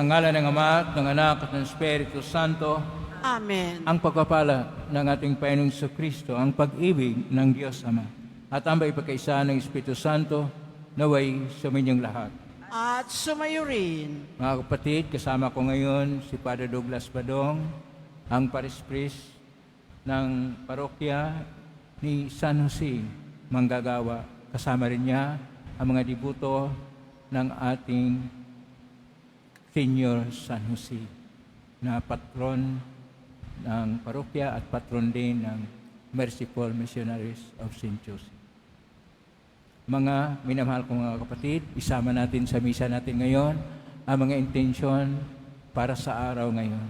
Sa ngalan ng Ama at ng Anak at ng Espiritu Santo, Amen. ang pagpapala ng ating Panginoong Kristo, ang pag-ibig ng Diyos Ama, at ang ipagkaisa ng Espiritu Santo, naway suminyong lahat. At sumayo rin. Mga kapatid, kasama ko ngayon si Padre Douglas Badong, ang Paris Priest ng parokya ni San Jose, Manggagawa. Kasama rin niya ang mga dibuto ng ating Senior San Jose na patron ng parokya at patron din ng Merciful Missionaries of St. Joseph. Mga minamahal kong mga kapatid, isama natin sa misa natin ngayon ang mga intensyon para sa araw ngayon.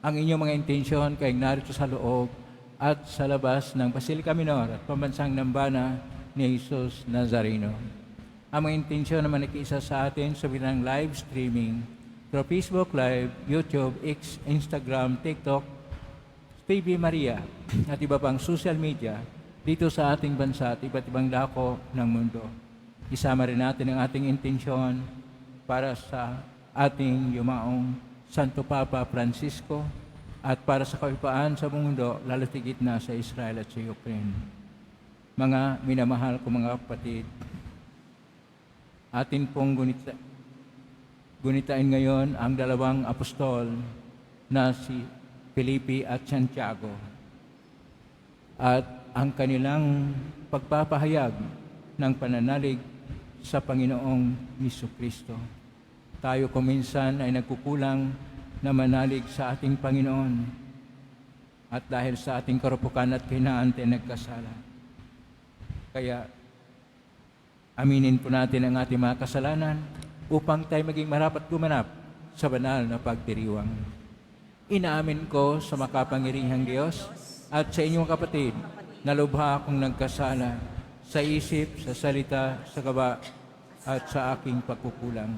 Ang inyong mga intensyon kay narito sa loob at sa labas ng Basilica Minor at pambansang nambana ni Jesus Nazareno. Ang mga intensyon naman nakiisa sa atin sa bilang live streaming through Facebook Live, YouTube, X, Instagram, TikTok, TV Maria at iba pang social media dito sa ating bansa at iba't ibang dako ng mundo. Isama rin natin ang ating intensyon para sa ating yumaong Santo Papa Francisco at para sa kapayapaan sa mundo, lalo tigit na sa Israel at sa Ukraine. Mga minamahal ko mga kapatid, atin pong gunitain ngayon ang dalawang apostol na si Felipe at Santiago at ang kanilang pagpapahayag ng pananalig sa Panginoong Jesucristo. Tayo kuminsan ay nagkukulang na manalig sa ating Panginoon at dahil sa ating karupukan at kahinaan tayo nagkasala. Kaya aminin po natin ang ating mga kasalanan upang tayo maging marapat gumanap sa banal na pagdiriwang. Inaamin ko sa makapangyarihang Diyos at sa inyong kapatid na lubha akong nagkasala sa isip, sa salita, sa gawa at sa aking pagkukulang.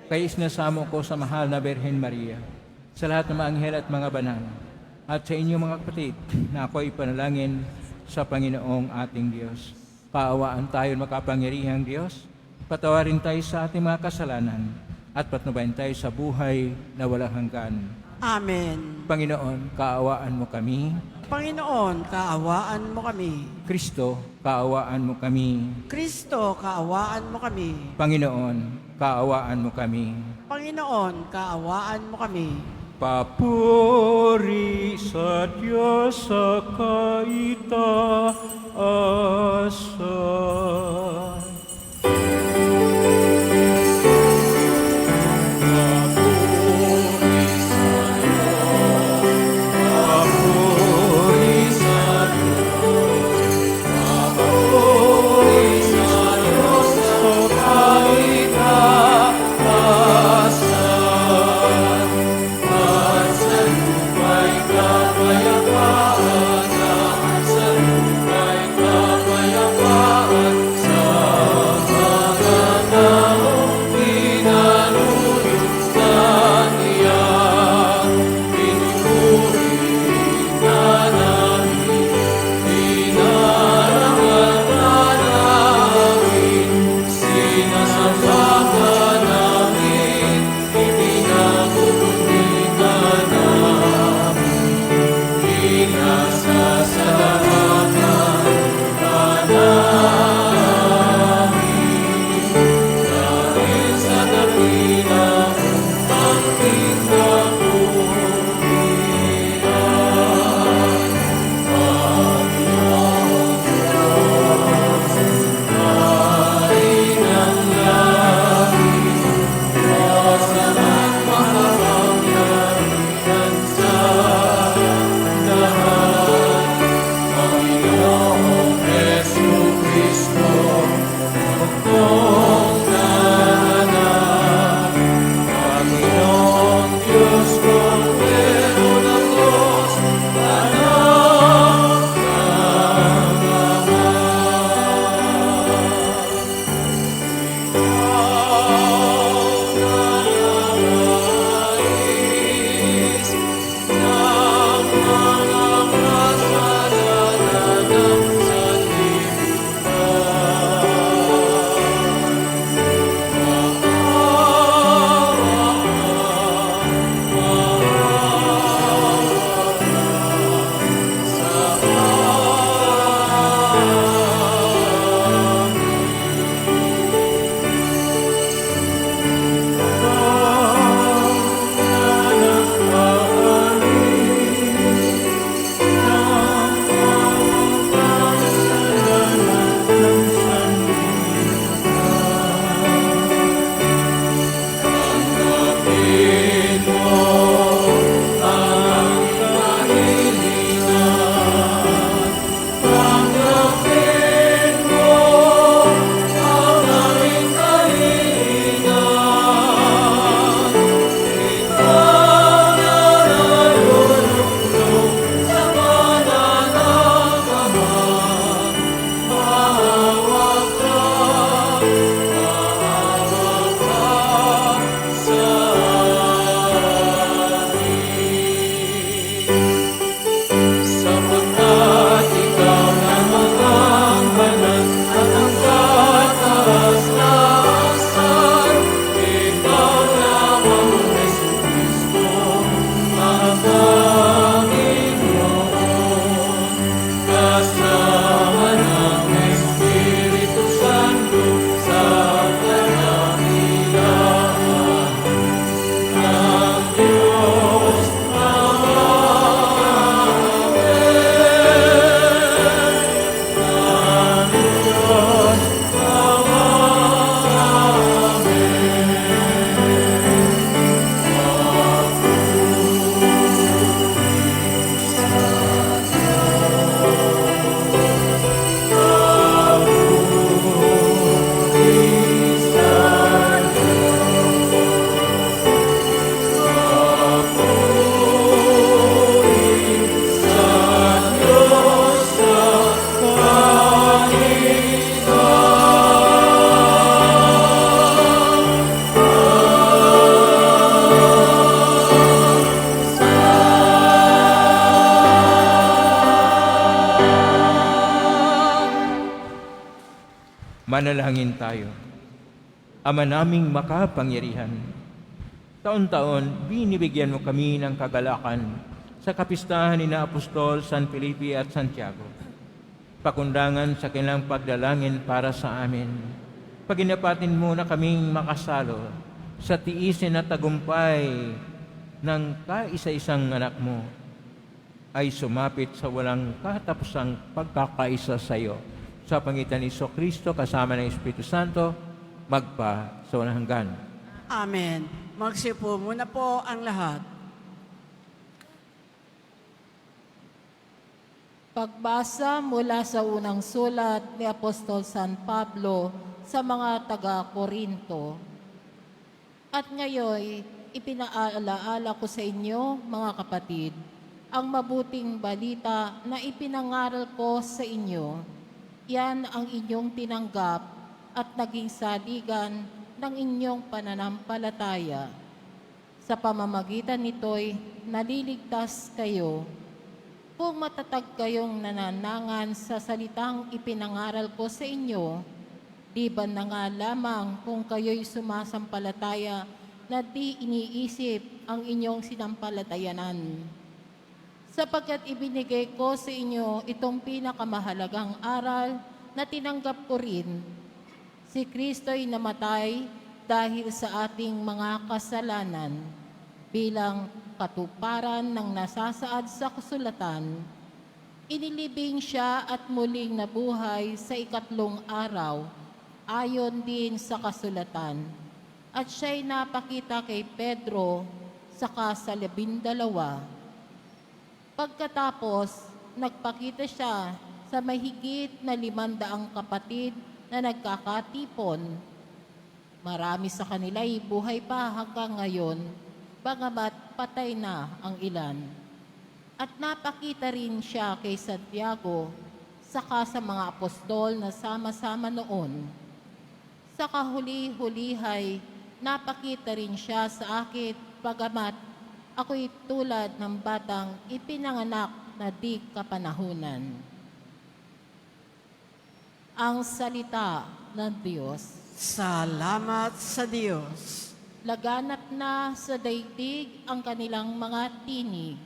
Kaya isinasamo ko sa mahal na Birhen Maria, sa lahat ng mga anghel at mga banal, at sa inyong mga kapatid na ako'y panalangin sa Panginoong ating Diyos. Kaawaan tayo makapangyarihang Diyos, patawarin tayo sa ating mga kasalanan at patnubayan tayo sa buhay na walang hanggan. Amen. Panginoon, kaawaan mo kami. Panginoon, kaawaan mo kami. Kristo, kaawaan mo kami. Kristo, kaawaan mo kami. Panginoon, kaawaan mo kami. Panginoon, kaawaan mo kami. Papuri sa Diyos sa kaitaasan. Sa Manalangin tayo. Ama naming makapangyarihan, taon-taon binibigyan mo kami ng kagalakan sa kapistahan ni na Apostol San Felipe at Santiago. Pakundangan sa kanilang pagdalangin para sa amin. Paginapatin mo na kaming makasalo sa tiisin at tagumpay ng kaisa-isang anak mo ay sumapit sa walang katapusang pagkakaisa sa iyo. Sa pangitan ni Kristo kasama ng Espiritu Santo, magpa sa walang hanggan. Amen. Magsipo muna po ang lahat. Pagbasa mula sa unang sulat ni Apostol San Pablo sa mga taga-Korinto. At ngayon, ipinaalaala ko sa inyo, mga kapatid, ang mabuting balita na ipinangaral ko sa inyo. Yan ang inyong tinanggap at naging saligan ng inyong pananampalataya. Sa pamamagitan nito'y naliligtas kayo. Kung matatag kayong nananangan sa salitang ipinangaral ko sa inyo, di ba na nga lamang kung kayo'y sumasampalataya na di iniisip ang inyong sinampalatayanan. Sapagkat ibinigay ko sa inyo itong pinakamahalagang aral na tinanggap ko rin. Si Kristo'y namatay dahil sa ating mga kasalanan bilang katuparan ng nasasaad sa kasulatan. Inilibing siya at muling nabuhay sa ikatlong araw, ayon din sa kasulatan. At siya'y napakita kay Pedro saka sa 12. Pagkatapos, nagpakita siya sa mahigit na 500 kapatid na nagkakatipon. Marami sa kanila'y buhay pa hanggang ngayon, bagamat patay na ang ilan. At napakita rin siya kay Santiago, saka sa mga apostol na sama-sama noon. Sa kahuli-hulihay, napakita rin siya sa akin, bagamat ako'y tulad ng batang ipinanganak na di kapanahunan. Ang salita ng Diyos. Salamat sa Diyos. Laganap na sa daigdig ang kanilang mga tinig.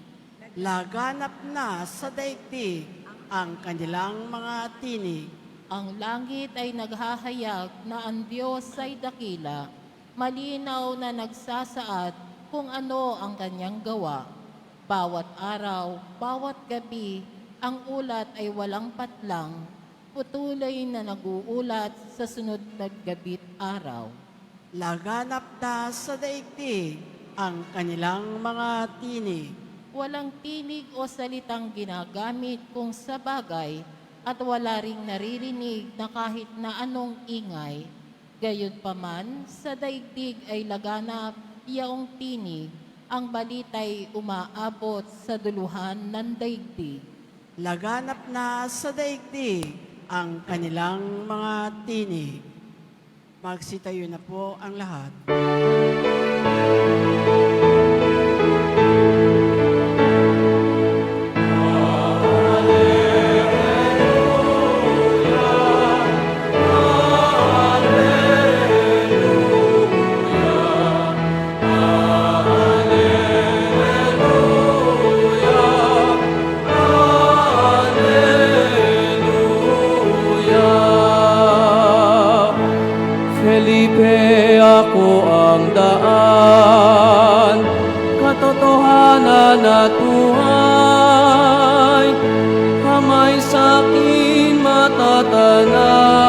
Laganap na sa daigdig ang kanilang mga tinig. Ang langit ay naghahayag na ang Diyos ay dakila, malinaw na nagsasaad kung ano ang kanyang gawa. Bawat araw, bawat gabi, ang ulat ay walang patlang, patuloy na naguulat sa sunod na gabi't araw. Laganap na sa daigdig ang kanilang mga tinig. Walang tinig o salitang ginagamit kung sa bagay at wala ring naririnig na kahit na anong ingay. Gayunpaman, sa daigdig ay laganap yaong tinig, ang balita'y umaabot sa duluhan ng daigdig. Laganap na sa daigdig ang kanilang mga tinig. Magsitayo na po ang lahat. Felipe, ako ang daan, katotohanan at buhay, kamay sa'kin matatanaw.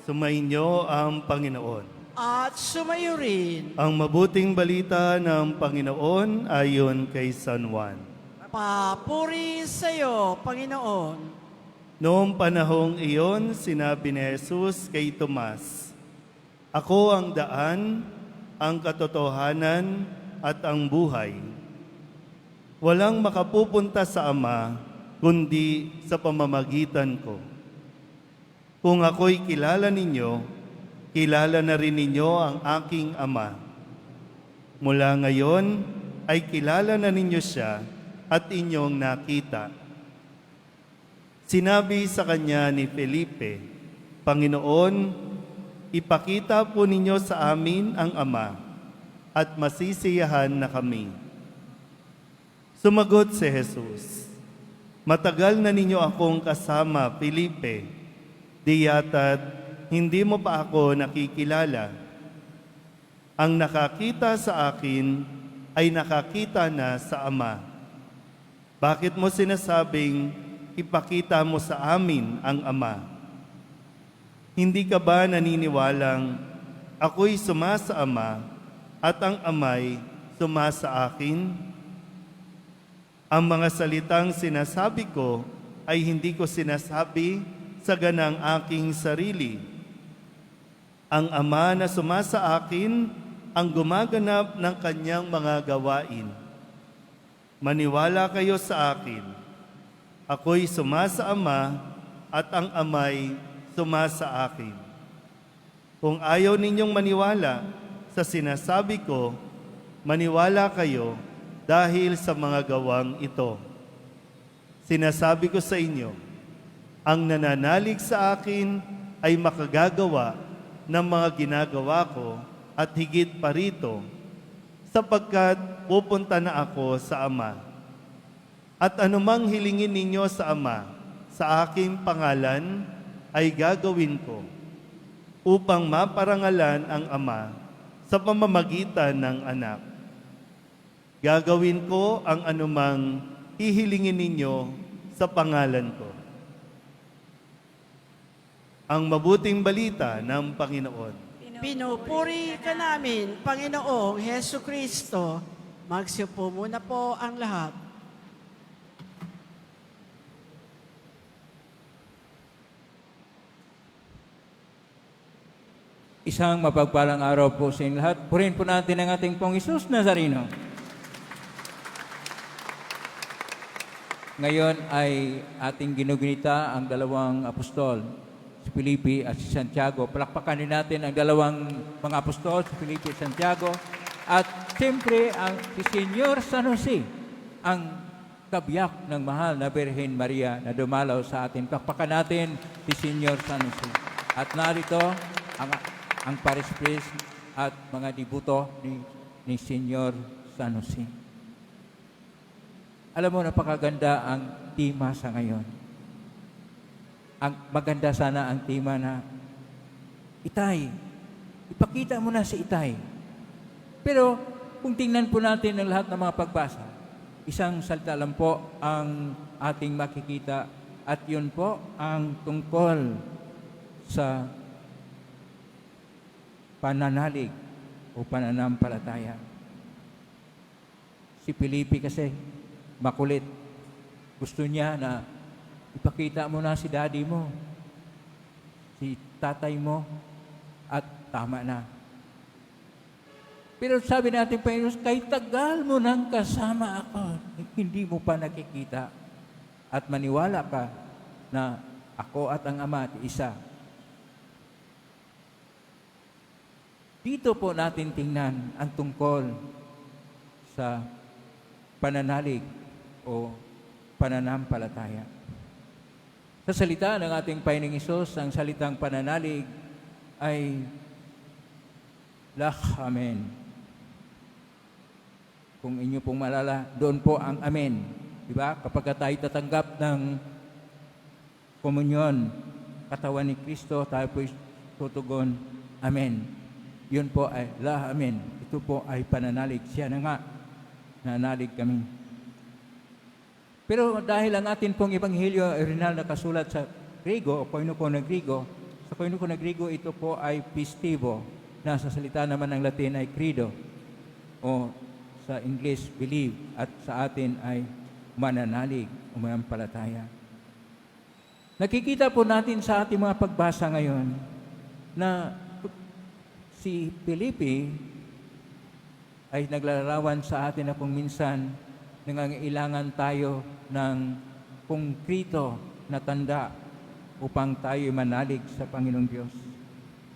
Sumainyo ang Panginoon. At sumayo rin, Ang mabuting balita ng Panginoon ayon kay San Juan. papuri sa iyo, Panginoon. Noong panahong iyon, sinabi ni Jesus kay Tomas, "Ako ang daan, ang katotohanan at ang buhay. Walang makapupunta sa Ama kundi sa pamamagitan ko. Kung ako'y kilala ninyo, kilala na rin ninyo ang aking Ama. Mula ngayon ay kilala na ninyo siya at inyong nakita. Sinabi sa kanya ni Felipe, Panginoon, ipakita po ninyo sa amin ang Ama, at masisiyahan na kami. Sumagot si Jesus, Matagal na ninyo akong kasama, Felipe, di yata't hindi mo pa ako nakikilala. Ang nakakita sa akin ay nakakita na sa Ama. Bakit mo sinasabing, ipakita mo sa amin ang Ama? Hindi ka ba naniniwalang ako'y sumasa Ama at ang Ama'y sumasa akin? Ang mga salitang sinasabi ko ay hindi ko sinasabi sa ganang aking sarili. Ang Ama na sumasa akin ang gumaganap ng kanyang mga gawain. Maniwala kayo sa akin. Ako'y sumasa Ama at ang Ama'y sumasa akin. Kung ayaw ninyong maniwala sa sinasabi ko, maniwala kayo dahil sa mga gawang ito. Sinasabi ko sa inyo, ang nananalig sa akin ay makagagawa ng mga ginagawa ko at higit pa rito, sapagkat pupunta na ako sa Ama. At anumang hilingin ninyo sa Ama, sa aking pangalan, ay gagawin ko, upang maparangalan ang Ama sa pamamagitan ng Anak. Gagawin ko ang anumang hihilingin ninyo sa pangalan ko. Ang mabuting balita ng Panginoon. Pinupuri ka namin, Panginoong Heso Kristo. Magsiupo muna po ang lahat. Isang mapagpalang araw po sa inyong lahat. Purihin po natin ang ating pong Isus Nazareno. Ngayon ay ating ginugunita ang dalawang apostol, si Felipe at si Santiago. Palakpakan din natin ang dalawang mga apostol, si Felipe at Santiago. At siyempre, si Senyor San Jose, ang kabiyak ng mahal na Birhen Maria na dumalaw sa atin. Palakpakan natin si Senyor San Jose. At narito ang parish priest at mga dibuto ni Senyor San Jose. Alam mo, napakaganda ang tema sa ngayon. Maganda sana ang tema na, Itay, ipakita mo na si Itay. Pero kung tingnan po natin ang lahat ng mga pagbasa, isang salita lang po ang ating makikita at yun po ang tungkol sa pananalig o pananampalataya. Si Felipe kasi makulit. Gusto niya na ipakita mo na si daddy mo, si tatay mo, at tama na. Pero sabi natin, Panginoon, kahit tagal mo nang kasama ako, hindi mo pa nakikita. At maniwala ka na ako at ang Ama at isa. Dito po natin tingnan ang tungkol sa pananalig o pananampalataya. Sa salita ng ating Panginoong Hesus, ang salitang pananalig ay Amen. Kung inyo pong malala, doon po ang Amen. Diba? Kapag tayo tatanggap ng komunyon, katawan ni Kristo, tayo po tutugon, Amen. Yun po ay Amen. Ito po ay pananalig. Siya na nga, nanalig kami. Pero dahil ang atin pong Ebanghelyo original na kasulat sa Griego o Koinoko na Griego, sa Koinoko na Griego ito po ay pistivo, na sa salita naman ng Latin ay credo, o sa English believe, at sa atin ay mananalig o manampalataya. Nakikita po natin sa ating mga pagbasa ngayon na si Felipe ay naglalarawan sa atin na kung minsan nangangailangan tayo ng konkrito na tanda upang tayo manalig sa Panginoong Diyos.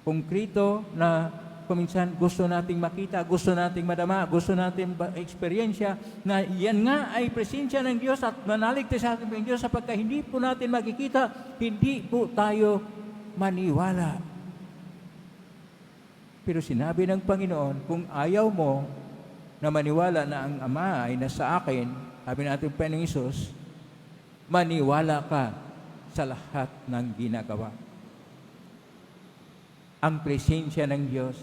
Konkrito na kung minsan gusto nating makita, gusto nating madama, gusto nating eksperyensya na yan nga ay presensya ng Diyos at manalig tayo sa ating Diyos sapagkat hindi po natin makikita, hindi po tayo maniwala. Pero sinabi ng Panginoon, kung ayaw mo na maniwala na ang Ama ay nasa akin, sabi natin Panginoong Isus, maniwala ka sa lahat ng ginagawa. Ang presensya ng Diyos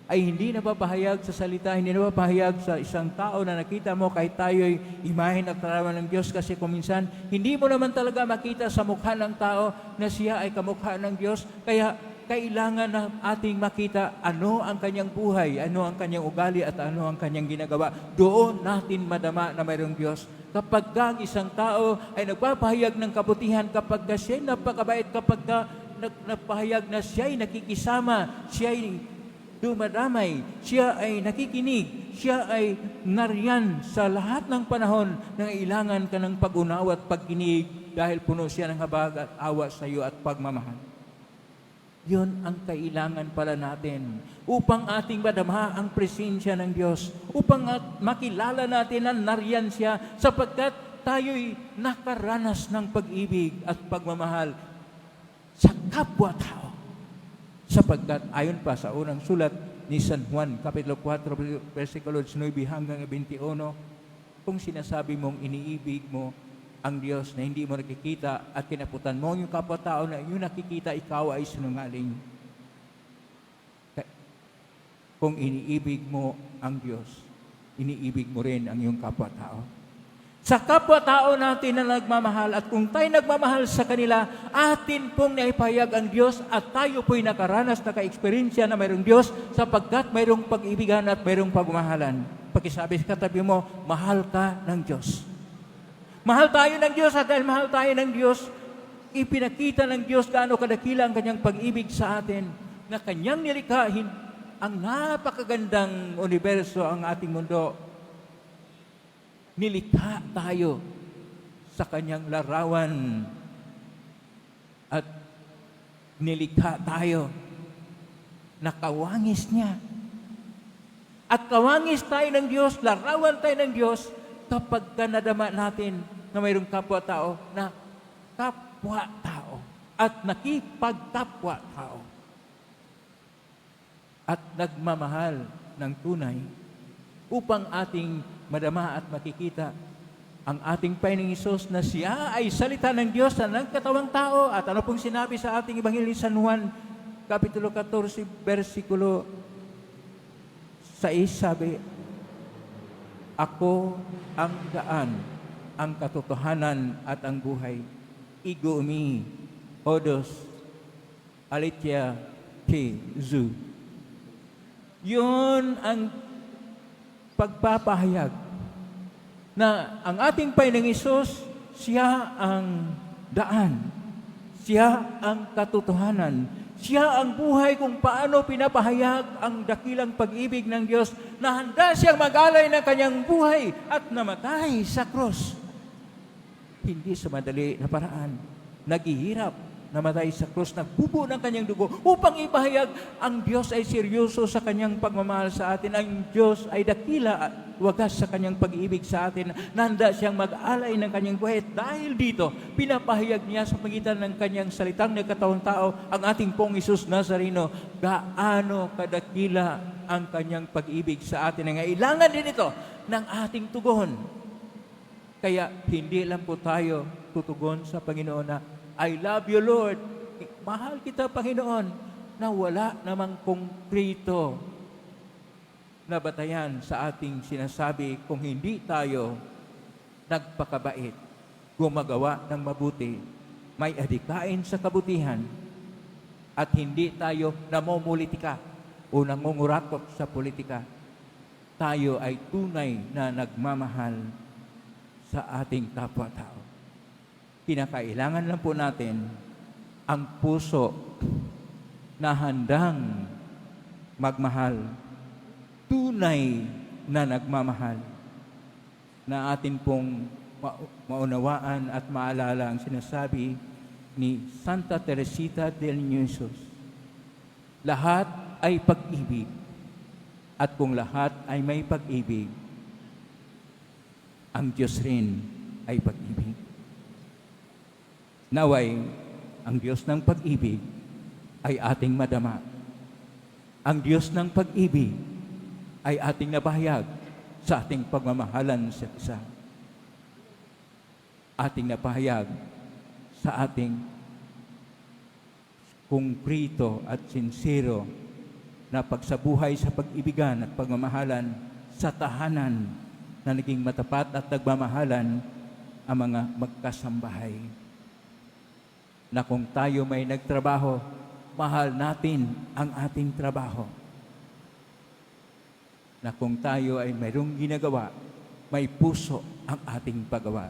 ay hindi napapahayag sa salita, hindi napapahayag sa isang tao na nakita mo kahit tayo'y imahen at larawan ng Diyos kasi kung minsan hindi mo naman talaga makita sa mukha ng tao na siya ay kamukha ng Diyos. Kaya kailangan na ating makita ano ang kanyang buhay, ano ang kanyang ugali at ano ang kanyang ginagawa. Doon natin madama na mayroong Diyos. Kapag ang isang tao ay nagpapahayag ng kabutihan, kapag siya'y napakabait, kapag napahayag na siya'y nakikisama, siya'y dumadamay, siya ay nakikinig, siya ay nariyan sa lahat ng panahon na kailangan ka ng pag-unawa at pagkinig dahil puno siya ng habag at awa sa iyo at pagmamahal. Yun ang kailangan pala natin upang ating madama ang presensya ng Diyos, upang makilala natin na nariyan siya sapagkat tayo'y nakaranas ng pag-ibig at pagmamahal sa kapwa-tao. Sapagkat ayon pa sa unang sulat ni San Juan, Kapitulo 4, versikulo 19 hanggang 21, kung sinasabi mong iniibig mo ang Diyos na hindi mo nakikita at kinaputan mo yung kapwa-tao na yung nakikita, ikaw ay sinungaling. Kung iniibig mo ang Diyos, iniibig mo rin ang iyong kapwa-tao. Sa kapwa-tao natin na nagmamahal at kung tayo nagmamahal sa kanila, atin pong naipahayag ang Diyos at tayo po'y nakaranas, naka-experiensya na mayroong Diyos sapagkat mayroong pag-ibigan at mayroong pagmamahalan. Pakisabi sa katabi mo, mahal ka ng Diyos. Mahal tayo ng Diyos at dahil mahal tayo ng Diyos, ipinakita ng Diyos gaano kadakila ang kanyang pag-ibig sa atin na kanyang nilikhain ang napakagandang universo, ang ating mundo. Nilikha tayo sa kanyang larawan at nilikha tayo na kawangis niya. At kawangis tayo ng Diyos, larawan tayo ng Diyos kapag nadama natin na mayroong kapwa-tao na kapwa-tao at nakipagkapwa-tao at nagmamahal ng tunay upang ating madama at makikita ang ating Panginoong Hesus na siya ay salita ng Diyos na nagkatawang tao. At ano pong sinabi sa ating Ebanghelyo ni San Juan, Kapitulo 14, versikulo 6, sabi, ako ang daan, ang katotohanan at ang buhay. Igo mi, odos, alitya, ke, zu. Yun ang pagpapahayag na ang ating Panginoong Hesus, siya ang daan, siya ang katotohanan, siya ang buhay kung paano pinapahayag ang dakilang pag-ibig ng Diyos na handa siyang mag-alay ng kanyang buhay at namatay sa krus. Hindi sa madali na paraan, naghihirap, namatay sa krus, nagbubo ng kanyang dugo upang ipahayag ang Diyos ay seryoso sa kanyang pagmamahal sa atin. Ang Diyos ay dakila at wagas sa kanyang pag-ibig sa atin. Nanda siyang mag-alay ng kanyang buhay. Dahil dito, pinapahayag niya sa pagitan ng kanyang salitang nagkatawang tao, ang ating pong Hesus Nazareno, gaano kadakila ang kanyang pag-ibig sa atin. Nangailangan din ito ng ating tugon. Kaya hindi lang po tayo tutugon sa Panginoon na, I love you, Lord. Mahal kita, Panginoon, na wala namang konkreto na batayan sa ating sinasabi kung hindi tayo nagpakabait, gumagawa ng mabuti, may adikain sa kabutihan, at hindi tayo namumulitika o nangungurakot sa politika. Tayo ay tunay na nagmamahal sa ating kapwa-tao. Kinakailangan lang po natin ang puso na handang magmahal, tunay na nagmamahal, na atin pong maunawaan at maalala ang sinasabi ni Santa Teresita del Niño. Lahat ay pag-ibig. At kung lahat ay may pag-ibig, ang Diyos rin ay pag-ibig. Naway, ang Diyos ng pag-ibig ay ating madama. Ang Diyos ng pag-ibig ay ating nabahayag sa ating pagmamahalan sa isa. Ating napahayag sa ating konkrito at sincero na pagsabuhay sa pag-ibigan at pagmamahalan sa tahanan na naging matapat at nagmamahalan ang mga magkasambahay. Na kung tayo may nagtrabaho, mahal natin ang ating trabaho. Na kung tayo ay mayroong ginagawa, may puso ang ating paggawa.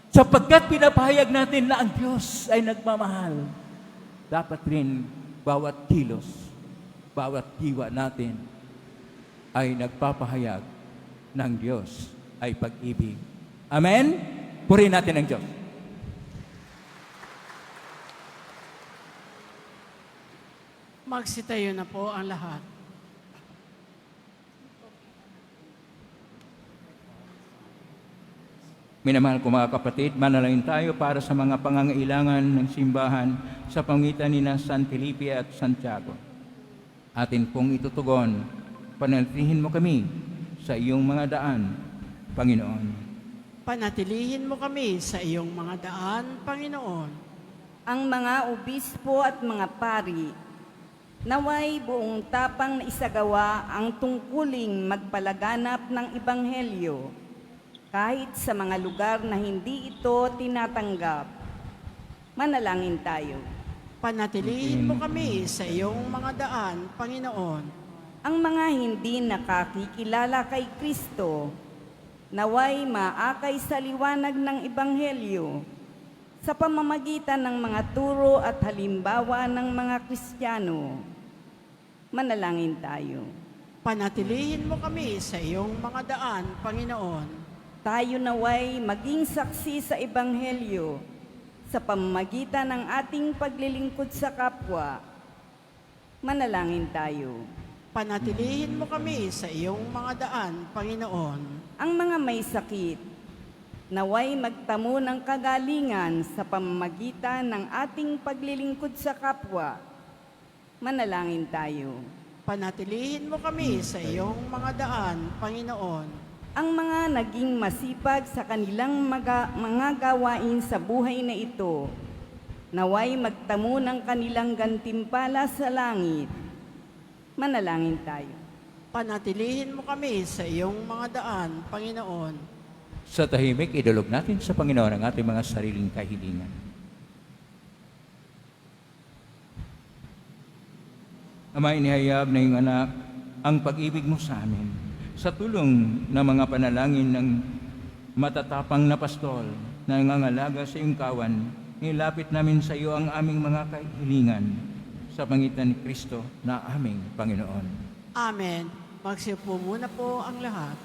Sapagkat pinapahayag natin na ang Diyos ay nagmamahal, dapat rin bawat kilos, bawat diwa natin ay nagpapahayag ng Diyos ay pag-ibig. Amen? Purihin natin ang Diyos. Magsitayo na po ang lahat. Minamahal ko mga kapatid, manalangin tayo para sa mga pangangailangan ng simbahan sa pamitan ni San Felipe at Santiago. Atin pong itutugon, panatilihin mo kami sa iyong mga daan, Panginoon. Panatilihin mo kami sa iyong mga daan, Panginoon. Ang mga obispo at mga pari, naway buong tapang na isagawa ang tungkuling magpalaganap ng Ebanghelyo, kahit sa mga lugar na hindi ito tinatanggap. Manalangin tayo. Panatilihin mo kami sa iyong mga daan, Panginoon. Ang mga hindi nakakikilala kay Kristo, naway maakay sa liwanag ng Ebanghelyo sa pamamagitan ng mga turo at halimbawa ng mga Kristiyano. Manalangin tayo. Panatilihin mo kami sa iyong mga daan, Panginoon. Tayo naway maging saksi sa Ebanghelyo sa pamamagitan ng ating paglilingkod sa kapwa. Manalangin tayo. Panatilihin mo kami sa iyong mga daan, Panginoon. Ang mga may sakit, naway magtamo ng kagalingan sa pamamagitan ng ating paglilingkod sa kapwa. Manalangin tayo. Panatilihin mo kami sa iyong mga daan, Panginoon. Ang mga naging masipag sa kanilang mga gawain sa buhay na ito, naway magtamo ng kanilang gantimpala sa langit. Manalangin tayo. Panatilihin mo kami sa iyong mga daan, Panginoon. Sa tahimik, idulog natin sa Panginoon ang ating mga sariling kahilingan. Ama, inihayag na iyong anak ang pag-ibig mo sa amin. Sa tulong ng mga panalangin ng matatapang na pastol na nangangalaga sa iyong kawan, nilapit namin sa iyo ang aming mga kahilingan sa pangitan ni Kristo na aming Panginoon. Amen. Magsiupo muna po ang lahat.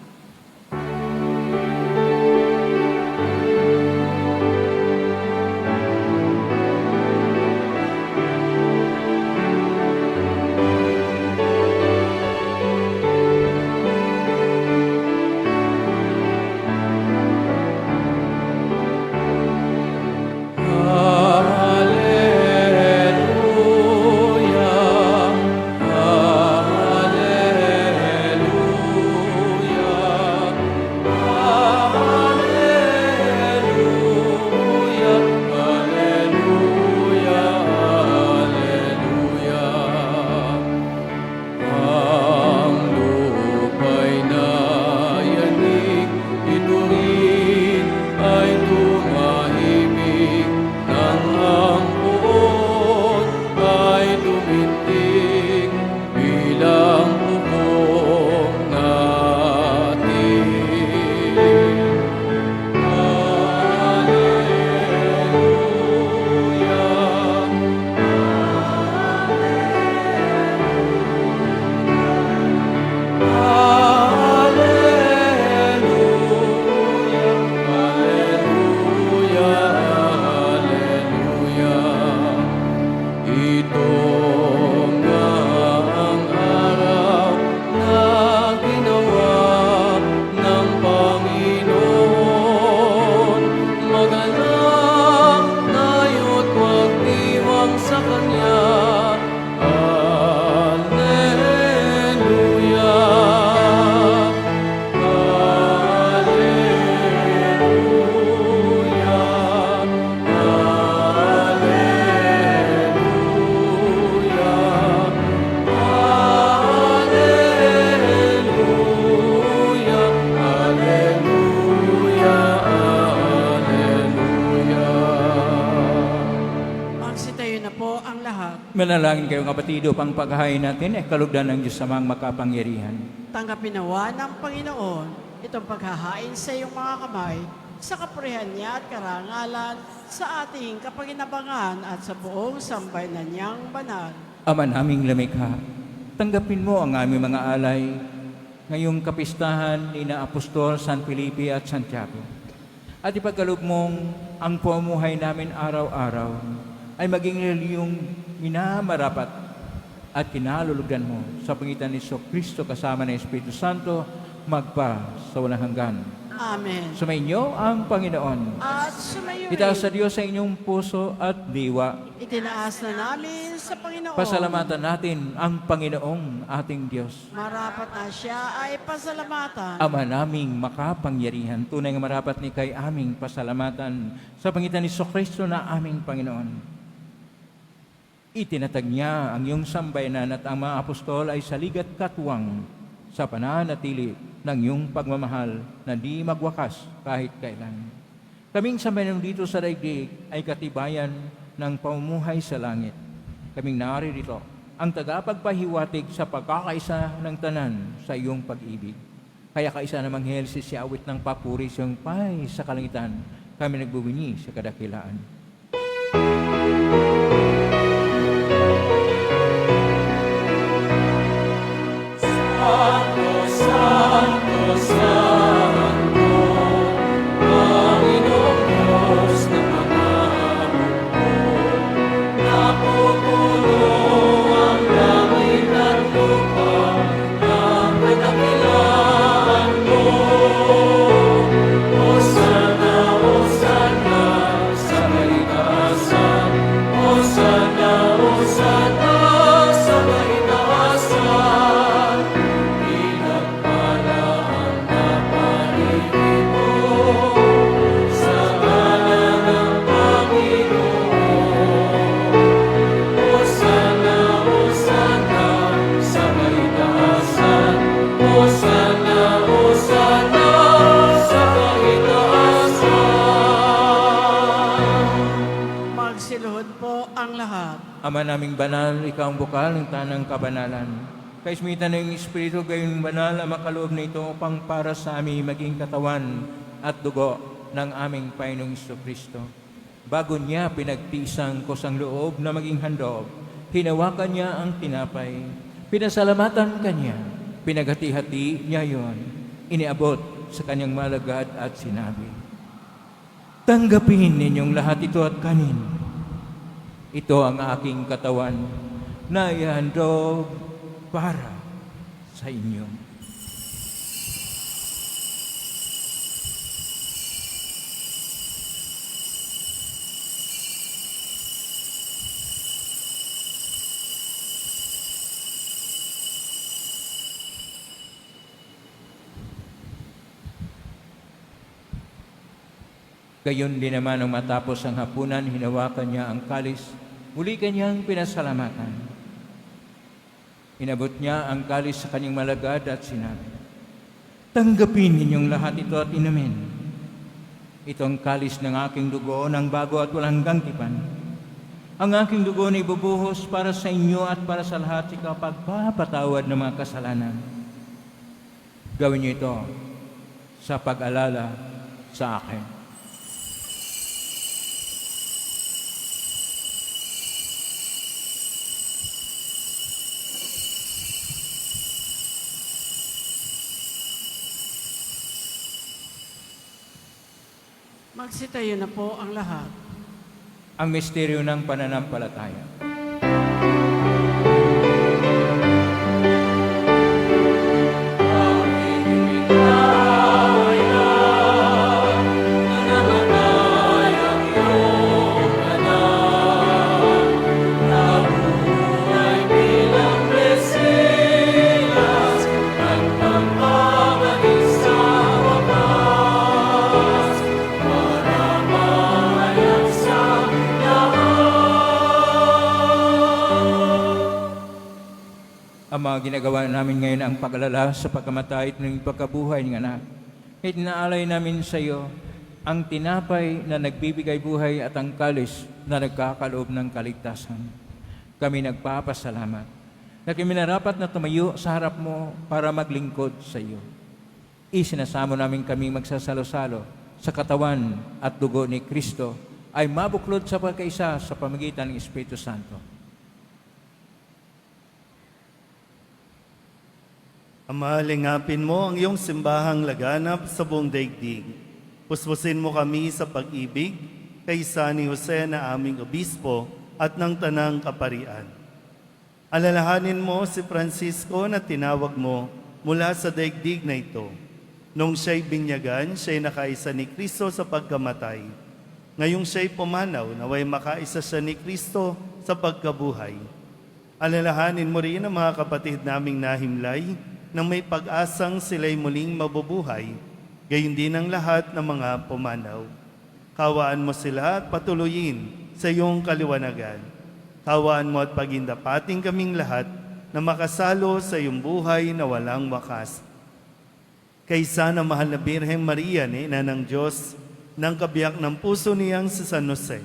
Hallelujah, hallelujah. po ang lahat. Manalangin kayong kapatido pang paghahain natin ay kalugdan ng Diyos samang makapangyarihan. Tanggapin nawa ng Panginoon itong paghahain sa iyong mga kamay sa kapurihan niya at karangalan sa ating kapaginabangan at sa buong sambayanan niyang banal. Ama naming lumikha, tanggapin mo ang aming mga alay ngayong kapistahan ni na Apostol San Felipe at Santiago. At ipagkaloob mong ang pamumuhay namin araw-araw ay maging reliyong minamarapat at kinalulugdan mo sa pangitan ni Kristo kasama ng Espiritu Santo magpa sa walang hanggan. Amen. Sumainyo ang Panginoon. At sumayo Itaas sa Diyos sa inyong puso at diwa. itinaas na namin sa Panginoon. Pasalamatan natin ang Panginoong ating Diyos. Marapat na siya ay pasalamatan. Ama naming makapangyarihan, tunay nga marapat ni kay aming pasalamatan sa pangitan ni Kristo na aming Panginoon. Itinatag niya ang iyong sambayanan at ang mga apostol ay saligat katuwang sa pananatili ng iyong pagmamahal na di magwakas kahit kailan. Kaming sambayanan dito sa daigdig ay katibayan ng pamumuhay sa langit. Kaming naririto ang tagapagpahiwatig sa pagkakaisa ng tanan sa iyong pag-ibig. Kaya kaisa na manghel si awit ng papuri siyang pay sa kalangitan, kami nagbubunyi sa kadakilaan. Magsiluhod po ang lahat. Ama naming banal, ikaw ang bukal ng tanang kabanalan. Kaismitan ng Espiritu gayong banal ang makaloob na ito upang para sa amin maging katawan at dugo ng aming Panginoong Kristo. Bago niya pinagtisang kusang loob na maging handog, hinawakan niya ang tinapay, pinasalamatan kanya, pinaghati-hati niya yon, iniabot sa kanyang malagad at sinabi, "Tanggapin ninyong lahat ito at kanin. Ito ang aking katawan na ihandog para sa inyo." Gayon din naman nang matapos ang hapunan, hinawakan niya ang kalis, muli kanyang pinasalamatan. Inabot niya ang kalis sa kanyang malagad at sinabi, "Tanggapin ninyong lahat ito at inumin. Ito ang kalis ng aking dugo ng bago at walang hanggang tipan. Ang aking dugo na ibubuhos para sa inyo at para sa lahat sa pagpapatawad ng mga kasalanan. Gawin niyo ito sa pag-alala sa akin." Magsitayo na po ang lahat. Ang misteryo ng pananampalataya. Ang mga ginagawa namin ngayon ang pag-alala sa pagkamatay at ng pagkabuhay ng anak. At inaalay namin sa iyo ang tinapay na nagbibigay buhay at ang kalis na nagkakaloob ng kaligtasan. Kami nagpapasalamat na kami narapat na tumayo sa harap mo para maglingkod sa iyo. Isinasamo namin kami magsasalo-salo sa katawan at dugo ni Kristo ay mabuklod sa pagkaisa sa pamagitan ng Espiritu Santo. Ama, lingapin mo ang iyong simbahang laganap sa buong daigdig. Puspusin mo kami sa pag-ibig kaysa ni Jose na aming obispo at ng tanang kaparian. Alalahanin mo si Francisco na tinawag mo mula sa daigdig na ito. Nung siya'y binyagan, siya'y nakaisa ni Kristo sa pagkamatay. Ngayong siya'y pumanaw, naway makaisa siya ni Kristo sa pagkabuhay. Alalahanin mo rin ang mga kapatid naming nahimlay nang may pag-asang sila'y muling mabubuhay, gayon din ang lahat ng mga pumanaw. Kawaan mo sila at patuloyin sa iyong kaliwanagan. Kawaan mo at pagindapating kaming lahat na makasalo sa iyong buhay na walang wakas. Kaysa na mahal na Birheng Maria, ina ng Diyos, ng kabiyak ng puso niyang si San Jose,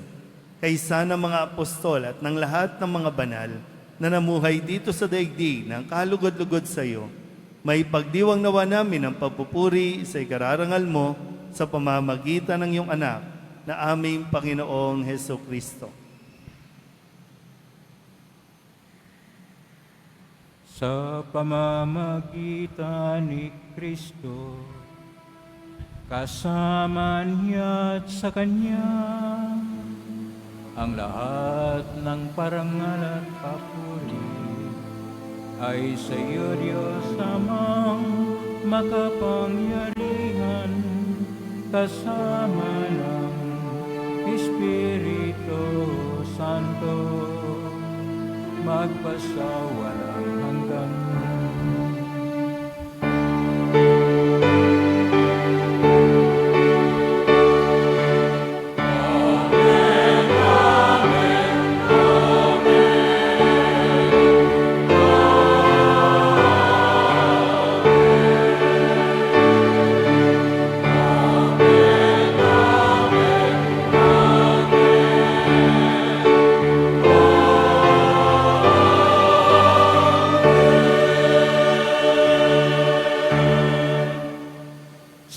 kaysa ng mga apostol at ng lahat ng mga banal na namuhay dito sa daigdig ng kalugod-lugod sa iyo, may pagdiwang nawa namin ang pagpupuri sa ikararangal mo sa pamamagitan ng iyong anak na aming Panginoong Heso Kristo. Sa pamamagitan ni Kristo, kasama niya at sa Kanya, ang lahat ng parangal at papuri ay sa iyo, Diyos Amang makapangyarihan, kasama ng Espiritu Santo, magpasawalang hanggan.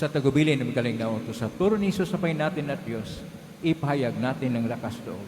Sa tagubilin ng magaling na utos sa turo ni Jesus, sapay natin at Diyos, ipahayag natin ng lakas loob.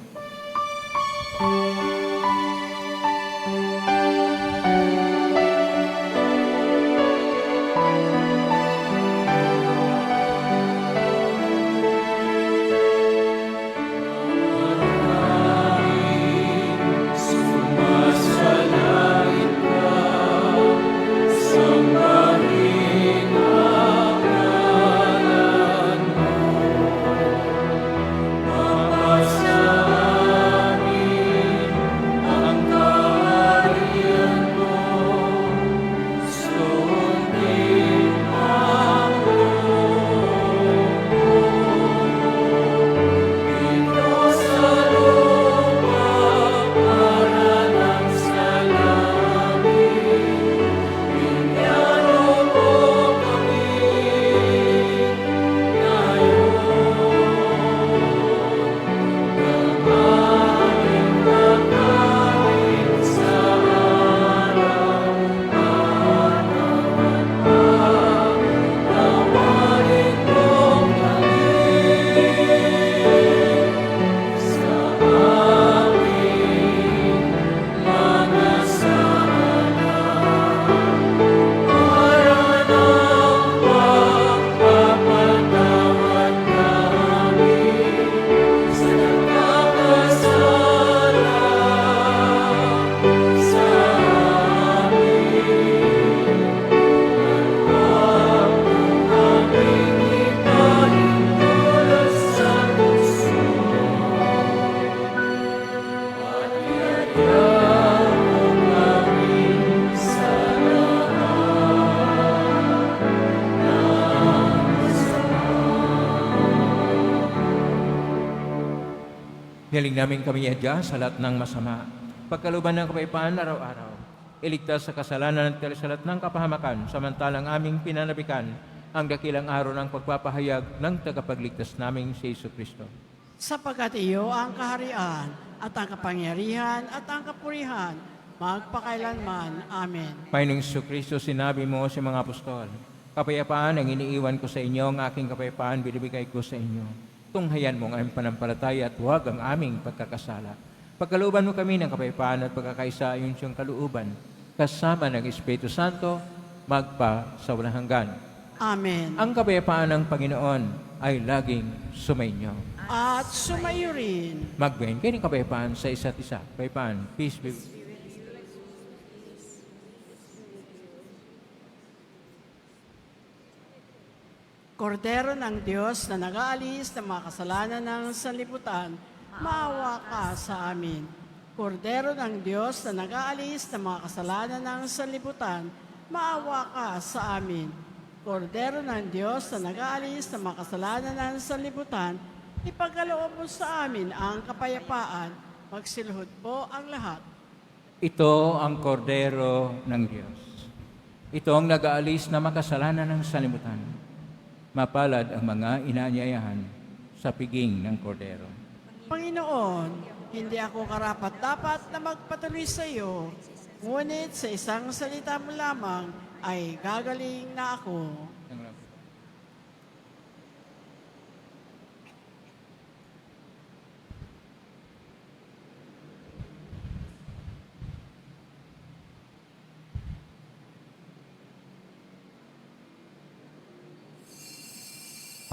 Hiling namin kami adya sa lahat ng masama. Pagkaluban ng kapayapaan araw-araw. Iligtas sa kasalanan at kalisalat ng kapahamakan, samantalang aming pinanabikan ang dakilang araw ng pagpapahayag ng tagapagligtas naming si Yesu Kristo. Sapagkat iyo ang kaharian at ang kapangyarihan at ang kapurihan magpakailanman. Amen. Panginoong Yesu Kristo, sinabi mo sa mga apostol, kapayapaan ang iniiwan ko sa inyo, ang aking kapayapaan binibigay ko sa inyo. Tunghayan mo ang aming panampalataya at huwag ang aming pagkakasala. Pagkalooban mo kami ng kapayapaan at pagkakaisa ayon siyang kalooban, kasama ng Espiritu Santo, magpa sa walang hanggan. Amen. Ang kapayapaan ng Panginoon ay laging sumainyo. At sumayo rin. Magbayin kayo ng kapayapaan sa isa't isa. Kapayapaan, peace be with you. Kordero ng Diyos na nag-aalis ng mga kasalanan ng sanlibutan, maawa ka sa amin. Kordero ng Diyos na nag-aalis ng mga kasalanan ng sanlibutan, maawa ka sa amin. Kordero ng Diyos na nag-aalis ng mga kasalanan ng sanlibutan, ipagkaloob mo sa amin ang kapayapaan. Magsilhod po ang lahat. Ito ang kordero ng Diyos. Ito ang nag-aalis na makasalanan ng sanlibutan. Mapalad ang mga inaanyayahan sa piging ng kordero. Panginoon, hindi ako karapat-dapat na magpatuloy sa iyo, ngunit sa isang salita mo lamang ay gagaling na ako.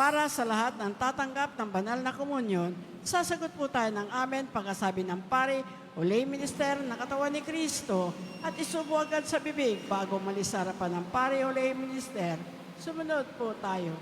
Para sa lahat ng tatanggap ng banal na komunyon, sasagot po tayo ng amen pagkasabi ng pari o lay minister na katawan ni Kristo at isubo agad sa bibig bago malis sa harapan ng pari o lay minister. Sumunod po tayo.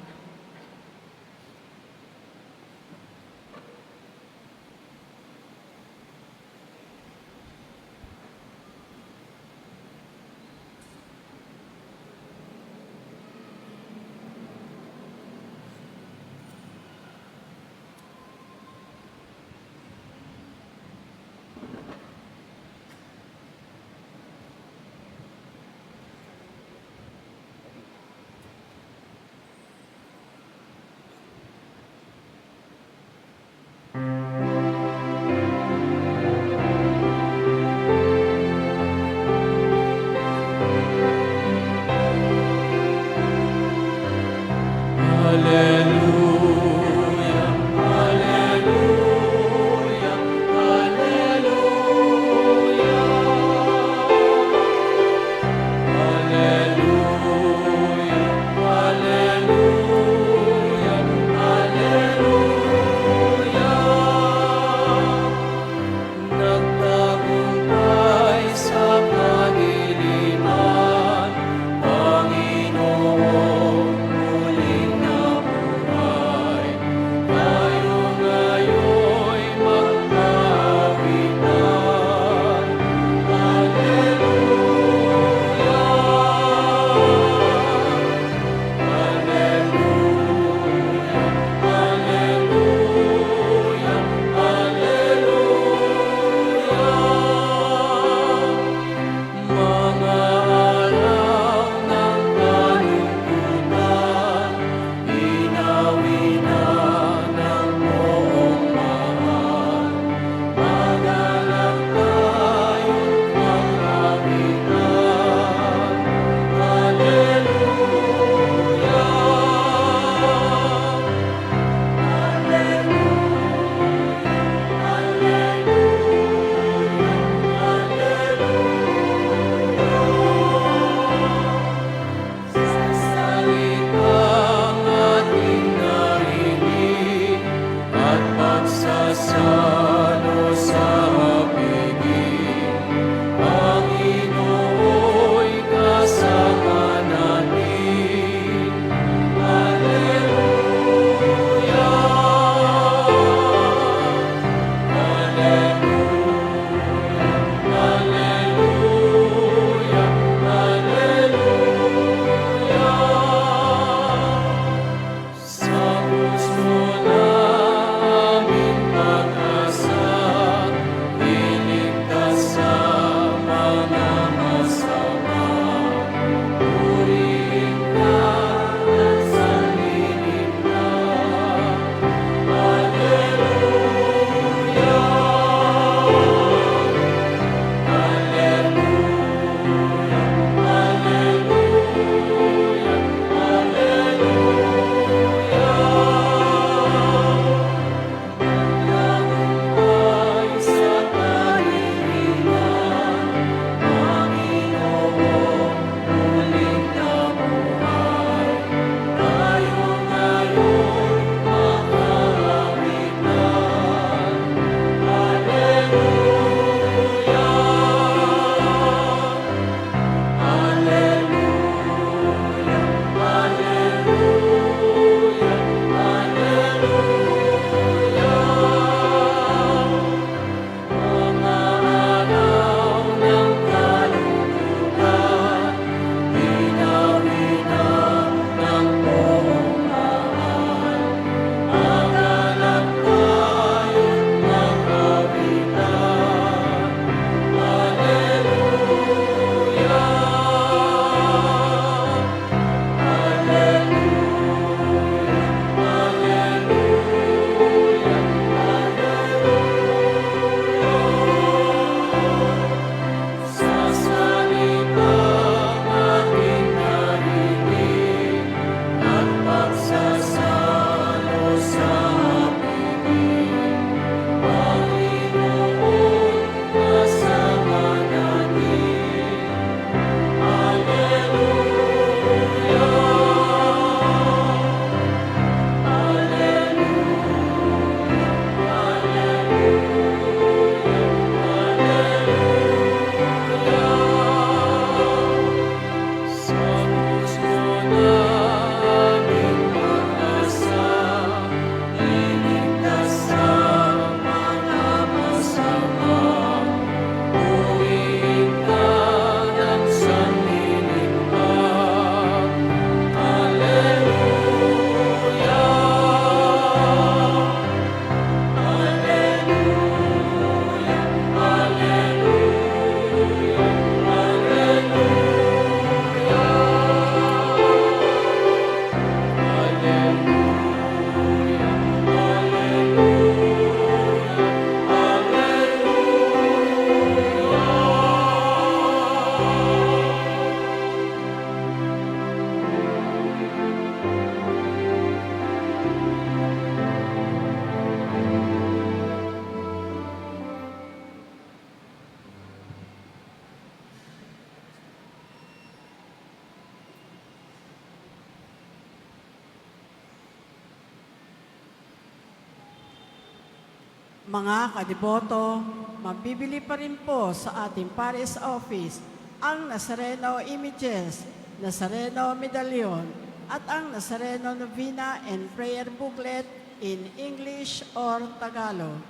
Mga kadiboto, mabibili pa rin po sa ating Paris Office ang Nazareno Images, Nazareno Medallion, at ang Nazareno Novena and Prayer Booklet in English or Tagalog.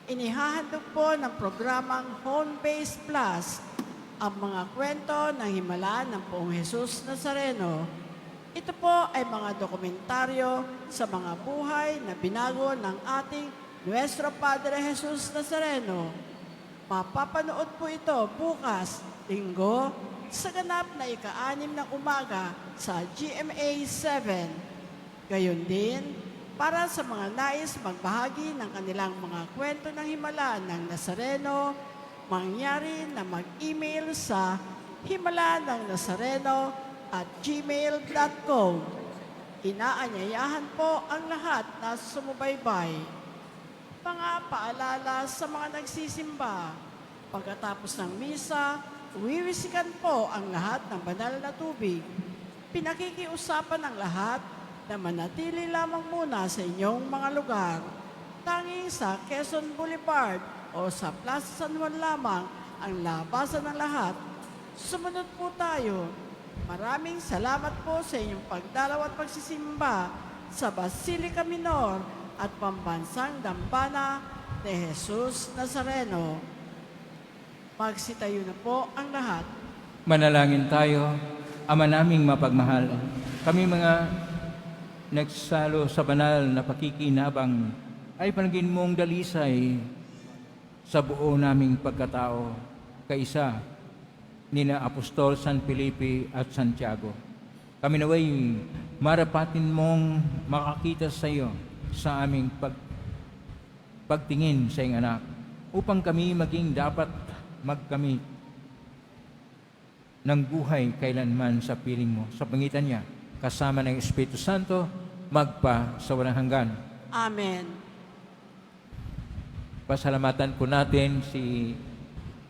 Inihahandog po ng programang Home Base Plus ang mga kwento ng himala ng Poong Jesus Nazareno. Ito po ay mga dokumentaryo sa mga buhay na binago ng ating Nuestro Padre Jesus Nazareno. Mapapanood po ito bukas, Linggo, sa ganap na ika-6 ng umaga sa GMA 7. Gayon din, para sa mga nais magbahagi ng kanilang mga kwento ng himala ng Nazareno, mangyari na mag-email sa himala-ng-nazareno@gmail.com. Inaanyayahan po ang lahat na sumubaybay. Mga paalala sa mga nagsisimba. Pagkatapos ng misa, wiwisikan po ang lahat ng banal na tubig. Pinakikiusapan ng lahat na manatili lamang muna sa inyong mga lugar. Tanging sa Quezon Boulevard o sa Plaza San Juan lamang ang labasan ng lahat. Sumunod po tayo. Maraming salamat po sa inyong pagdalaw at pagsisimba sa Basilica Minor at Pambansang Dambana ni Jesus Nazareno. Magsitayo na po ang lahat. Manalangin tayo. Ama naming mapagmahal, kami mga nagsalo sa banal na pakikinabang ay panagin mong dalisay sa buo naming pagkatao, kaisa nina Apostol San Felipe at Santiago. Kami naway marapatin mong makakita sa iyo sa aming pagtingin sa iyong anak, upang kami maging dapat magkamit ng buhay kailanman sa piling mo. Sa pangitan niya, kasama ng Espiritu Santo, magpa sa walang hanggan. Amen. Pasalamatan po natin si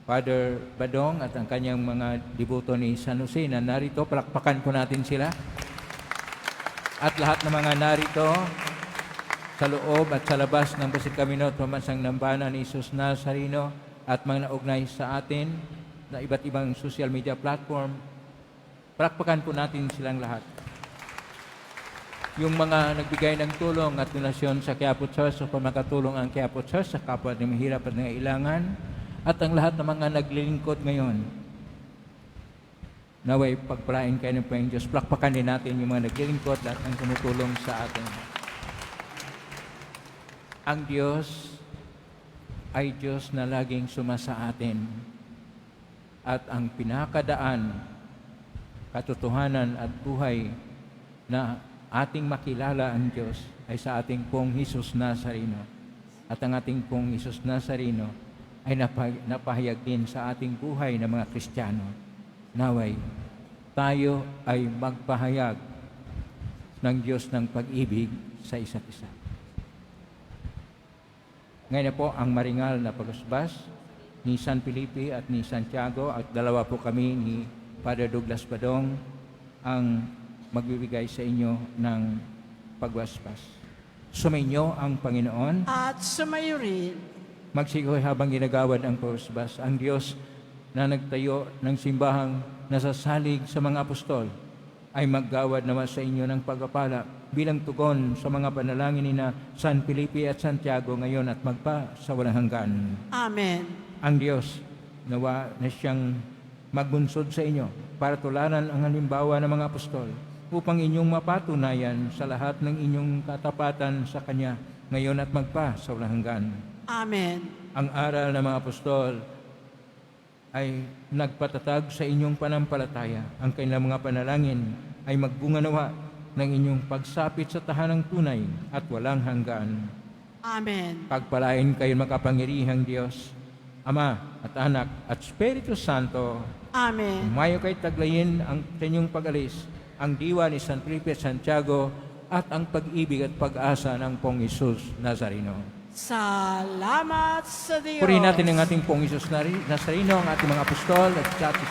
Father Badong at ang kanyang mga devoto ni San Jose na narito. Palakpakan po natin sila. At lahat ng mga narito sa loob at sa labas ng Basilica Minor at Pambansang Dambana ni Jesus Nazareno at mga naugnay sa atin na iba't ibang social media platform, palakpakan po natin silang lahat. Yung mga nagbigay ng tulong at donasyon sa Quiapo Church upang makatulong ang Quiapo Church sa kapwa ng mahirap at nangailangan, at ang lahat ng mga naglilingkod ngayon, naway pagpalain kayo ng Panginoon Diyos. Palakpakan din natin yung mga naglilingkod at ang tumutulong sa atin. Ang Diyos ay Diyos na laging sumasa atin, at ang pinakadaan, katotohanan at buhay na ating makilala ang Diyos ay sa ating pong Jesus Nazareno. At ang ating pong Jesus Nazareno ay napahayag din sa ating buhay ng mga Kristiyano. Naway, tayo ay magpahayag ng Diyos ng pag-ibig sa isa't isa. Ngayon na po ang maringal na pag-usbas ni San Felipe at ni Santiago, at dalawa po kami ni Father Douglas Badong ang magbibigay sa inyo ng pagwaspas. Sumainyo ang Panginoon. At sumayo rin. Magsigoy habang ginagawad ang pagwaspas. Ang Diyos na nagtayo ng simbahang nasasalig sa mga apostol ay maggawad naman sa inyo ng pagpapala bilang tugon sa mga panalangin ni na San Felipe at Santiago ngayon at magpa sa walang hanggan. Amen. Ang Diyos nawa na siyang magbunsod sa inyo para tularan ang halimbawa ng mga apostol upang inyong mapatunayan sa lahat ng inyong katapatan sa Kanya ngayon at magpa sa walang hanggan. Amen. Ang aral ng mga apostol ay nagpatatag sa inyong panampalataya. Ang kanilang mga panalangin ay magbunga nawa ng inyong pagsapit sa tahanang tunay at walang hanggan. Amen. Pagpalain kayo makapangyarihang Diyos, Ama at Anak at Espiritu Santo. Amen. Umayo kayo taglayin ang inyong pag-alis, ang diwa ni San Felipe at Santiago at ang pag-ibig at pag-asa ng Pong Jesus Nazareno. Salamat sa Diyos. Purihin natin ang ating Pong Jesus Nazareno, ang ating mga apostol at sa ating